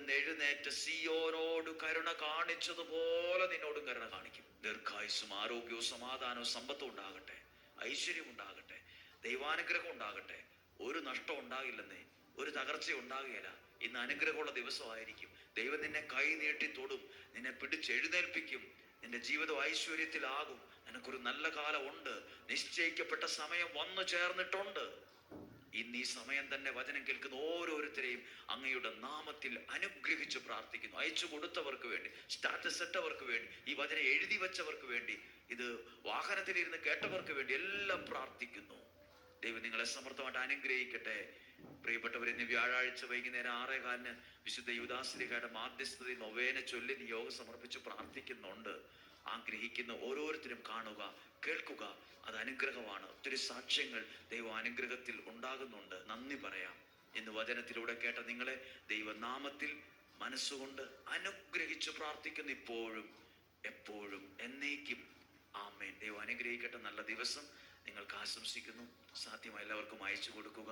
അവിടുന്ന് എഴുന്നേറ്റ് സിയോനോട് കരുണ കാണിച്ചതുപോലെ നിന്നോടും കരുണ കാണിക്കും. ദീർഘായുസ്സും ആരോഗ്യവും സമാധാനവും സമ്പത്തും ഉണ്ടാകട്ടെ, ഐശ്വര്യം ഉണ്ടാകട്ടെ, ദൈവാനുഗ്രഹം ഉണ്ടാകട്ടെ. ഒരു നഷ്ടം ഉണ്ടാകില്ലെന്നേ, ഒരു തകർച്ച ഉണ്ടാകുകയില്ല. ഇന്ന് അനുഗ്രഹമുള്ള ദിവസമായിരിക്കും. ദൈവം നിന്നെ കൈ നീട്ടി തൊടും, നിന്നെ പിടിച്ചെഴുന്നേൽപ്പിക്കും. നിന്റെ ജീവിതം ഐശ്വര്യത്തിലാകും. നിനക്കൊരു നല്ല കാലം ഉണ്ട്. നിശ്ചയിക്കപ്പെട്ട സമയം വന്നു ചേർന്നിട്ടുണ്ട്. ഇന്ന് ഈ സമയം തന്നെ വചനം കേൾക്കുന്ന ഓരോരുത്തരെയും അങ്ങയുടെ നാമത്തിൽ അനുഗ്രഹിച്ച് പ്രാർത്ഥിക്കുന്നു. അയച്ചു കൊടുത്തവർക്ക് വേണ്ടി, സ്റ്റാറ്റസ് ഇട്ടവർക്ക് വേണ്ടി, ഈ വചനം എഴുതി വെച്ചവർക്ക് വേണ്ടി, ഇത് വാഹനത്തിലിരുന്ന് കേട്ടവർക്ക് വേണ്ടി എല്ലാം പ്രാർത്ഥിക്കുന്നു. ദൈവം നിങ്ങളെ സമൃദ്ധമായിട്ട് അനുഗ്രഹിക്കട്ടെ. പ്രിയപ്പെട്ടവർ, ഇന്ന് വ്യാഴാഴ്ച വൈകുന്നേരം 6:15 വിശുദ്ധ യൂദാശ്ലീഹയുടെ മാധ്യസ്ഥതയിൽ നൊവേന ചൊല്ലി നിയോഗം സമർപ്പിച്ച് പ്രാർത്ഥിക്കുന്നുണ്ട്. ആഗ്രഹിക്കുന്ന ഓരോരുത്തരും കാണുക, കേൾക്കുക. അത് അനുഗ്രഹമാണ്. ഒത്തിരി സാക്ഷ്യങ്ങൾ ദൈവ അനുഗ്രഹത്തിൽ ഉണ്ടാകുന്നുണ്ട്. നന്ദി പറയാം. ഇന്ന് വചനത്തിലൂടെ കേട്ട നിങ്ങളെ ദൈവനാമത്തിൽ മനസ്സുകൊണ്ട് അനുഗ്രഹിച്ച് പ്രാർത്ഥിക്കുന്നു, ഇപ്പോഴും എപ്പോഴും എന്നേക്കും. ആമേൻ. ദൈവം അനുഗ്രഹിക്കട്ടെ. നല്ല ദിവസം നിങ്ങൾക്ക് ആശംസിക്കുന്നു. സാധ്യമായ എല്ലാവർക്കും അയച്ചു കൊടുക്കുക.